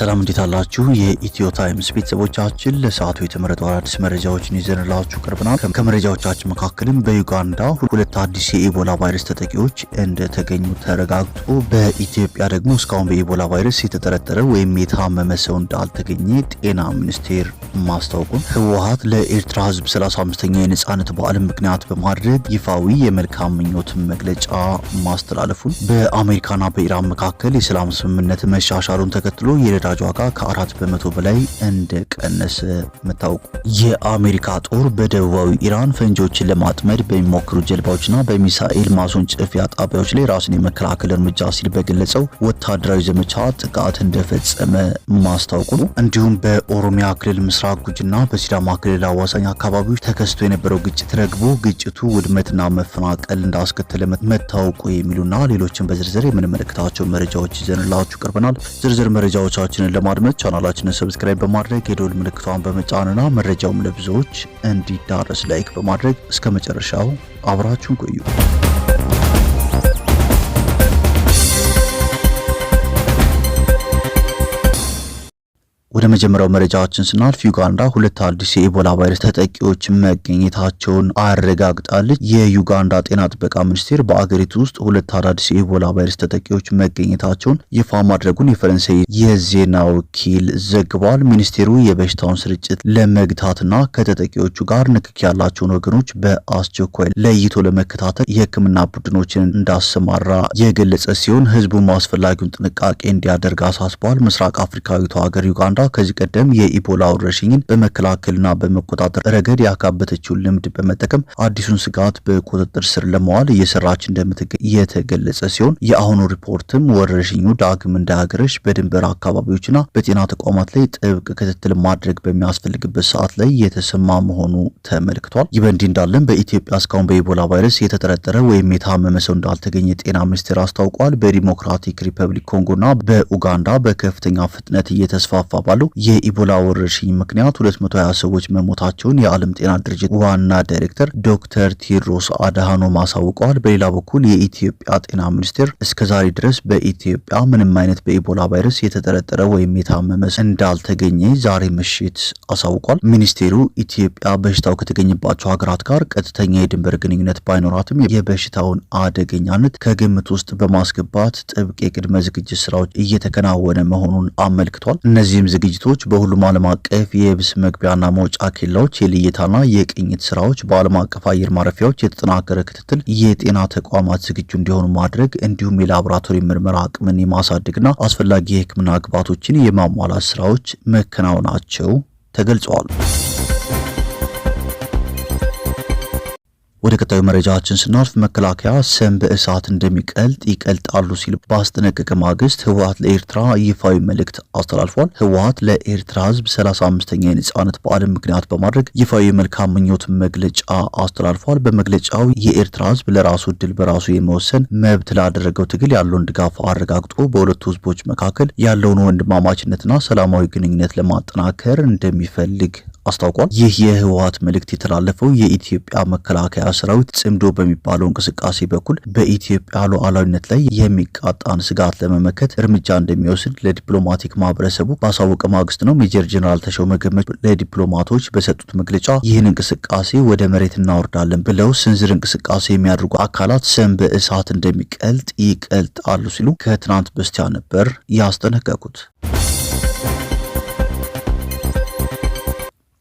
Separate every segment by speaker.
Speaker 1: ሰላም እንዴት አላችሁ? የኢትዮ ታይምስ ቤተሰቦቻችን ለሰዓቱ የተመረጡ አዲስ መረጃዎችን ይዘንላችሁ ቀርበናል። ከመረጃዎቻችን መካከልም በዩጋንዳ ሁለት አዲስ የኢቦላ ቫይረስ ተጠቂዎች እንደተገኙ ተረጋግጦ በኢትዮጵያ ደግሞ እስካሁን በኢቦላ ቫይረስ የተጠረጠረ ወይም የታመመ ሰው እንዳልተገኘ ጤና ሚኒስቴር ማስታወቁን፣ ህወሓት ለኤርትራ ህዝብ 35ኛ የነጻነት በዓልን ምክንያት በማድረግ ይፋዊ የመልካም ምኞት መግለጫ ማስተላለፉን፣ በአሜሪካና በኢራን መካከል የሰላም ስምምነት መሻሻሉን ተከትሎ የነዳጅ ዋጋ ከ4 በመቶ በላይ እንደቀነሰ መታወቁ፣ የአሜሪካ ጦር በደቡባዊ ኢራን ፈንጂዎችን ለማጥመድ በሚሞክሩ ጀልባዎችና በሚሳኤል ማስወንጨፊያ ጣቢያዎች ላይ ራስን የመከላከል እርምጃ ሲል በገለጸው ወታደራዊ ዘመቻ ጥቃት እንደፈጸመ ማስታወቁ ነው። እንዲሁም በኦሮሚያ ክልል ምስራቅ ጉጂና በሲዳማ ክልል አዋሳኝ አካባቢዎች ተከስቶ የነበረው ግጭት ረግቦ ግጭቱ ውድመትና መፈናቀል እንዳስከተለ መታወቁ የሚሉና ሌሎችን በዝርዝር የምንመለከታቸው መረጃዎች ይዘንላችሁ ቀርበናል። ዝርዝር መረጃዎቻችንን ለማድመጥ ቻናላችንን ሰብስክራይብ በማድረግ የደወል ምልክቷን በመጫንና መረጃውም ለብዙዎች እንዲዳረስ ላይክ በማድረግ እስከ መጨረሻው አብራችሁን ቆዩ። ወደ መጀመሪያው መረጃችን ስናልፍ ዩጋንዳ ሁለት አዲስ የኢቦላ ቫይረስ ተጠቂዎች መገኘታቸውን አረጋግጣለች። የዩጋንዳ ጤና ጥበቃ ሚኒስቴር በአገሪቱ ውስጥ ሁለት አዳዲስ የኢቦላ ቫይረስ ተጠቂዎች መገኘታቸውን ይፋ ማድረጉን የፈረንሳይ የዜና ወኪል ዘግቧል። ሚኒስቴሩ የበሽታውን ስርጭት ለመግታትና ከተጠቂዎቹ ጋር ንክኪ ያላቸውን ወገኖች በአስቸኳይ ለይቶ ለመከታተል የሕክምና ቡድኖችን እንዳሰማራ የገለጸ ሲሆን ሕዝቡም አስፈላጊውን ጥንቃቄ እንዲያደርግ አሳስበዋል። ምስራቅ አፍሪካዊቷ ሀገር ዩጋንዳ ከዚህ ቀደም የኢቦላ ወረርሽኝን በመከላከልና በመቆጣጠር ረገድ ያካበተችውን ልምድ በመጠቀም አዲሱን ስጋት በቁጥጥር ስር ለማዋል እየሰራች እንደምትገኝ የተገለጸ ሲሆን የአሁኑ ሪፖርትም ወረርሽኙ ዳግም እንዳያገረሽ በድንበር አካባቢዎችና በጤና ተቋማት ላይ ጥብቅ ክትትል ማድረግ በሚያስፈልግበት ሰዓት ላይ የተሰማ መሆኑ ተመልክቷል። ይህ በእንዲህ እንዳለም በኢትዮጵያ እስካሁን በኢቦላ ቫይረስ የተጠረጠረ ወይም የታመመ ሰው እንዳልተገኘ ጤና ሚኒስቴር አስታውቋል። በዲሞክራቲክ ሪፐብሊክ ኮንጎና በኡጋንዳ በከፍተኛ ፍጥነት እየተስፋፋ ባለው የኢቦላ ወረርሽኝ ምክንያት 220 ሰዎች መሞታቸውን የዓለም ጤና ድርጅት ዋና ዳይሬክተር ዶክተር ቴድሮስ አድሃኖም አሳውቀዋል። በሌላ በኩል የኢትዮጵያ ጤና ሚኒስቴር እስከዛሬ ድረስ በኢትዮጵያ ምንም አይነት በኢቦላ ቫይረስ የተጠረጠረ ወይም የታመመ እንዳልተገኘ ዛሬ ምሽት አሳውቋል። ሚኒስቴሩ ኢትዮጵያ በሽታው ከተገኘባቸው ሀገራት ጋር ቀጥተኛ የድንበር ግንኙነት ባይኖራትም የበሽታውን አደገኛነት ከግምት ውስጥ በማስገባት ጥብቅ የቅድመ ዝግጅት ስራዎች እየተከናወነ መሆኑን አመልክቷል። እነዚህም ዝግጅቶች በሁሉም ዓለም አቀፍ የየብስ መግቢያና መውጫ ኬላዎች የልየታና የቅኝት ስራዎች፣ በዓለም አቀፍ አየር ማረፊያዎች የተጠናከረ ክትትል፣ የጤና ተቋማት ዝግጁ እንዲሆኑ ማድረግ እንዲሁም የላቦራቶሪ ምርመራ አቅምን የማሳደግና አስፈላጊ የሕክምና ግብዓቶችን የማሟላት ስራዎች መከናወናቸው ተገልጸዋል። ወደ ቀጣዩ መረጃችን ስናልፍ መከላከያ ሰም በእሳት እንደሚቀልጥ ይቀልጣሉ ሲል ባስጠነቀቀ ማግስት ህወሓት ለኤርትራ ይፋዊ መልእክት አስተላልፏል። ህወሓት ለኤርትራ ህዝብ 35ኛ የነጻነት በዓልን ምክንያት በማድረግ ይፋዊ የመልካም ምኞት መግለጫ አስተላልፏል። በመግለጫው የኤርትራ ህዝብ ለራሱ እድል በራሱ የመወሰን መብት ላደረገው ትግል ያለውን ድጋፍ አረጋግጦ በሁለቱ ህዝቦች መካከል ያለውን ወንድማማችነትና ሰላማዊ ግንኙነት ለማጠናከር እንደሚፈልግ አስታውቋል። ይህ የህወሓት መልእክት የተላለፈው የኢትዮጵያ መከላከያ ሰራዊት ጽምዶ በሚባለው እንቅስቃሴ በኩል በኢትዮጵያ ሉዓላዊነት ላይ የሚቃጣን ስጋት ለመመከት እርምጃ እንደሚወስድ ለዲፕሎማቲክ ማህበረሰቡ ባሳወቀ ማግስት ነው። ሜጀር ጀነራል ተሾመ ገመቹ ለዲፕሎማቶች በሰጡት መግለጫ ይህን እንቅስቃሴ ወደ መሬት እናወርዳለን ብለው ስንዝር እንቅስቃሴ የሚያደርጉ አካላት ሰም በእሳት እንደሚቀልጥ ይቀልጣሉ ሲሉ ከትናንት በስቲያ ነበር ያስጠነቀቁት።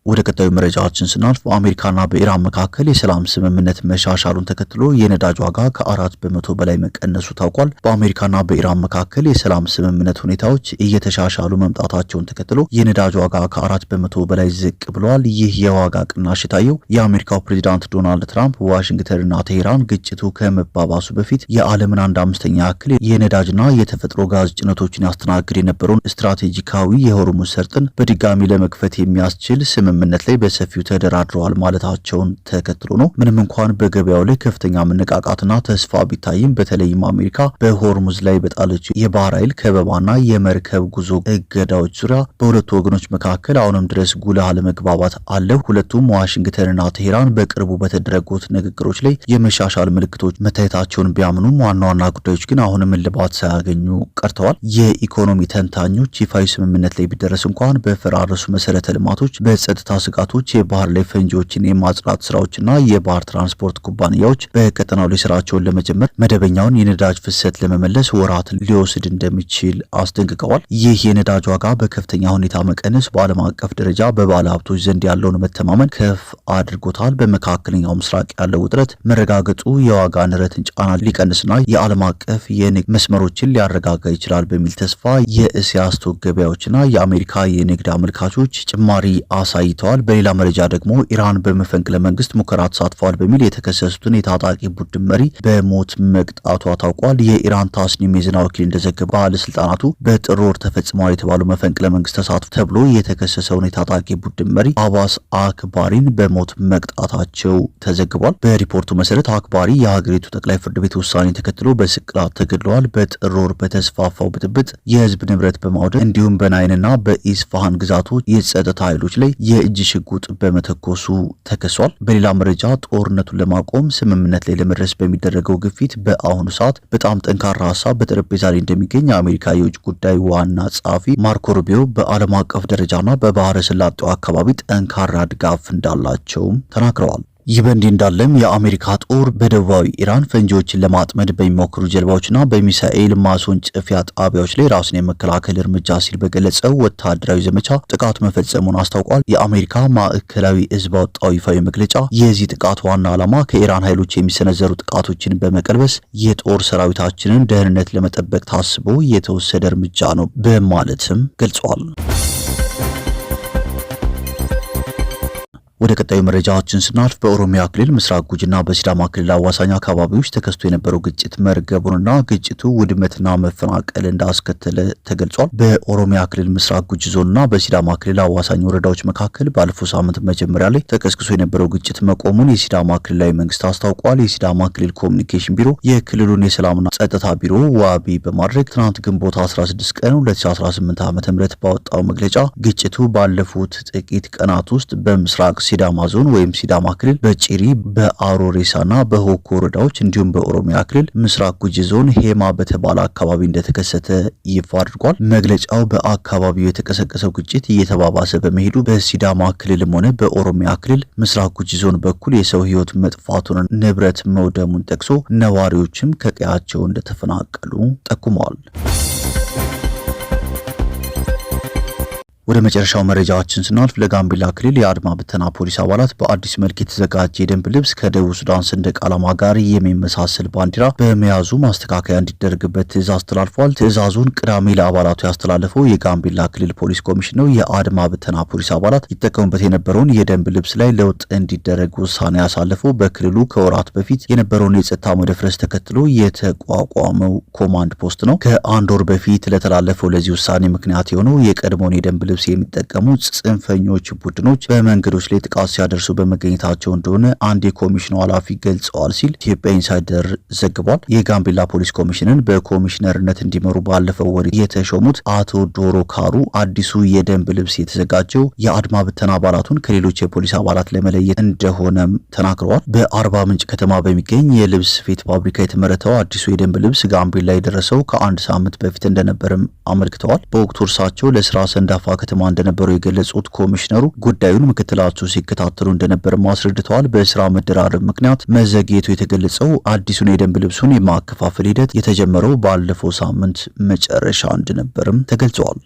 Speaker 1: ወደ ቀጣዩ መረጃችን ስናልፍ በአሜሪካና በኢራን መካከል የሰላም ስምምነት መሻሻሉን ተከትሎ የነዳጅ ዋጋ ከ4 በመቶ በላይ መቀነሱ ታውቋል። በአሜሪካና በኢራን መካከል የሰላም ስምምነት ሁኔታዎች እየተሻሻሉ መምጣታቸውን ተከትሎ የነዳጅ ዋጋ ከ4 በመቶ በላይ ዝቅ ብሏል። ይህ የዋጋ ቅናሽ የታየው የአሜሪካው ፕሬዚዳንት ዶናልድ ትራምፕ ዋሽንግተንና ቴሄራን ግጭቱ ከመባባሱ በፊት የዓለምን 1/5 ያክል የነዳጅና የተፈጥሮ ጋዝ ጭነቶችን ያስተናግድ የነበረውን ስትራቴጂካዊ የሆርሙዝ ሰርጥን በድጋሚ ለመክፈት የሚያስችል ስምምነት ላይ በሰፊው ተደራድረዋል ማለታቸውን ተከትሎ ነው። ምንም እንኳን በገበያው ላይ ከፍተኛ መነቃቃትና ተስፋ ቢታይም በተለይም አሜሪካ በሆርሙዝ ላይ በጣለችው የባህር ኃይል ከበባና የመርከብ ጉዞ እገዳዎች ዙሪያ በሁለቱ ወገኖች መካከል አሁንም ድረስ ጉልህ አለመግባባት አለ። ሁለቱም ዋሽንግተንና ቴሄራን በቅርቡ በተደረጉት ንግግሮች ላይ የመሻሻል ምልክቶች መታየታቸውን ቢያምኑም ዋና ዋና ጉዳዮች ግን አሁንም እልባት ሳያገኙ ቀርተዋል። የኢኮኖሚ ተንታኞች ይፋዊ ስምምነት ላይ ቢደረስ እንኳን በፈራረሱ መሰረተ ልማቶች፣ በጸጥታ ስጋቶች፣ የባህር ላይ ፈንጂዎችን የማጽዳት ስራዎችና የባህር ትራንስፖርት ኩባንያዎች በቀጠናው ላይ ስራቸውን ለመጀመር መደበኛውን የነዳጅ ፍሰት ለመመለስ ወራት ሊወስድ እንደሚችል አስጠንቅቀዋል። ይህ የነዳጅ ዋጋ በከፍተኛ ሁኔታ መቀነስ በዓለም አቀፍ ደረጃ በባለ ሀብቶች ዘንድ ያለውን መተማመን ከፍ አድርጎታል። በመካከለኛው ምስራቅ ያለው ውጥረት መረጋገጡ የዋጋ ንረትን ጫና ሊቀንስና የዓለም አቀፍ የንግድ መስመሮችን ሊያረጋጋ ይችላል በሚል ተስፋ የእስያ ስቶክ ገበያዎችና የአሜሪካ የንግድ አመልካቾች ጭማሪ አሳይተዋል። በሌላ መረጃ ደግሞ ኢራን በመፈንቅለ መንግስት ሙከራ ተሳትፈዋል በሚል የተከሰሱትን የታጣቂ ቡድን መሪ በሞት መቅጣቷ ታውቋል። የኢራን ታስኒም የዜና ወኪል እንደዘገበ ባለስልጣናቱ በጥር ወር ተፈጽመዋል የተባሉ መፈንቅለ መንግስት ተሳትፎ ተብሎ የተከሰሰውን የታጣቂ ቡድን መሪ አባስ አክባሪን በሞት መቅጣታቸው ተዘግቧል። በሪፖርቱ መሰረት አክባሪ የሀገሪቱ ጠቅላይ ፍርድ ቤት ውሳኔ ተከትሎ በስቅላት ተገድለዋል። በጥር ወር በተስፋፋው ብጥብጥ የህዝብ ንብረት በማውደም እንዲሁም በናይንና በኢስፋሃን ግዛቶች የጸጥታ ኃይሎች ላይ የእጅ ሽጉጥ በመተኮሱ ተከሷል። በሌላ መረጃ ጦርነቱን ለማቆም ስምምነት ላይ ለመድረስ በሚደረገው ግፊት በአሁኑ ሰዓት በጣም ጠንካራ ሀሳብ በጠረጴዛ ላይ እንደሚገኝ የአሜሪካ የውጭ ጉዳይ ዋና ጸሐፊ ማርኮ ሩቢዮ በዓለም አቀፍ ደረጃና በባህረ ሰላጤው አካባቢ ጠንካራ ድጋፍ እንዳላቸውም ተናግረዋል። ይህ በእንዲህ እንዳለም የአሜሪካ ጦር በደቡባዊ ኢራን ፈንጂዎችን ለማጥመድ በሚሞክሩ ጀልባዎችና በሚሳኤል ማስወንጨፊያ ጣቢያዎች ላይ ራስን የመከላከል እርምጃ ሲል በገለጸው ወታደራዊ ዘመቻ ጥቃት መፈጸሙን አስታውቋል። የአሜሪካ ማዕከላዊ እዝ ባወጣው ይፋዊ መግለጫ የዚህ ጥቃት ዋና ዓላማ ከኢራን ኃይሎች የሚሰነዘሩ ጥቃቶችን በመቀልበስ የጦር ሰራዊታችንን ደህንነት ለመጠበቅ ታስቦ የተወሰደ እርምጃ ነው በማለትም ገልጿል። ወደ ቀጣዩ መረጃዎችን ስናልፍ በኦሮሚያ ክልል ምስራቅ ጉጂና በሲዳማ ክልል አዋሳኝ አካባቢዎች ተከስቶ የነበረው ግጭት መርገቡንና ግጭቱ ውድመትና መፈናቀል እንዳስከተለ ተገልጿል። በኦሮሚያ ክልል ምስራቅ ጉጂ ዞንና በሲዳማ ክልል አዋሳኝ ወረዳዎች መካከል ባለፈው ሳምንት መጀመሪያ ላይ ተቀስቅሶ የነበረው ግጭት መቆሙን የሲዳማ ክልላዊ መንግስት አስታውቋል። የሲዳማ ክልል ኮሚኒኬሽን ቢሮ የክልሉን የሰላምና ጸጥታ ቢሮ ዋቢ በማድረግ ትናንት ግንቦት 16 ቀን 2018 ዓ.ም ባወጣው መግለጫ ግጭቱ ባለፉት ጥቂት ቀናት ውስጥ በምስራቅ ሲዳማ ዞን ወይም ሲዳማ ክልል በጭሪ በአሮሬሳና በሆኮ ወረዳዎች እንዲሁም በኦሮሚያ ክልል ምስራቅ ጉጂ ዞን ሄማ በተባለ አካባቢ እንደተከሰተ ይፋ አድርጓል። መግለጫው በአካባቢው የተቀሰቀሰው ግጭት እየተባባሰ በመሄዱ በሲዳማ ክልልም ሆነ በኦሮሚያ ክልል ምስራቅ ጉጂ ዞን በኩል የሰው ሕይወት መጥፋቱን ንብረት መውደሙን ጠቅሶ ነዋሪዎችም ከቀያቸው እንደተፈናቀሉ ጠቁመዋል። ወደ መጨረሻው መረጃዎችን ስናልፍ ለጋምቤላ ክልል የአድማ ብተና ፖሊስ አባላት በአዲስ መልክ የተዘጋጀ የደንብ ልብስ ከደቡብ ሱዳን ሰንደቅ ዓላማ ጋር የሚመሳሰል ባንዲራ በመያዙ ማስተካከያ እንዲደረግበት ትዕዛዝ ተላልፏል። ትዕዛዙን ቅዳሜ ለአባላቱ ያስተላለፈው የጋምቤላ ክልል ፖሊስ ኮሚሽን ነው። የአድማ ብተና ፖሊስ አባላት ይጠቀሙበት የነበረውን የደንብ ልብስ ላይ ለውጥ እንዲደረግ ውሳኔ ያሳለፈው በክልሉ ከወራት በፊት የነበረውን የጸጥታ መደፍረስ ተከትሎ የተቋቋመው ኮማንድ ፖስት ነው። ከአንድ ወር በፊት ለተላለፈው ለዚህ ውሳኔ ምክንያት የሆነው የቀድሞውን የደንብ ልብስ የሚጠቀሙ ጽንፈኞች ቡድኖች በመንገዶች ላይ ጥቃት ሲያደርሱ በመገኘታቸው እንደሆነ አንድ የኮሚሽኑ ኃላፊ ገልጸዋል ሲል ኢትዮጵያ ኢንሳይደር ዘግቧል። የጋምቤላ ፖሊስ ኮሚሽንን በኮሚሽነርነት እንዲመሩ ባለፈው ወር የተሾሙት አቶ ዶሮ ካሩ አዲሱ የደንብ ልብስ የተዘጋጀው የአድማ ብተና አባላቱን ከሌሎች የፖሊስ አባላት ለመለየት እንደሆነም ተናግረዋል። በአርባ ምንጭ ከተማ በሚገኝ የልብስ ስፌት ፋብሪካ የተመረተው አዲሱ የደንብ ልብስ ጋምቤላ የደረሰው ከአንድ ሳምንት በፊት እንደነበርም አመልክተዋል። በወቅቱ እርሳቸው ለስራ ሰንዳፋ ከተማ እንደነበሩ የገለጹት ኮሚሽነሩ ጉዳዩን ምክትላቸው ሲከታተሉ እንደነበርም አስረድተዋል። በስራ መደራረብ ምክንያት መዘግየቱ የተገለጸው አዲሱን የደንብ ልብሱን የማከፋፈል ሂደት የተጀመረው ባለፈው ሳምንት መጨረሻ እንደነበርም ተገልጿል።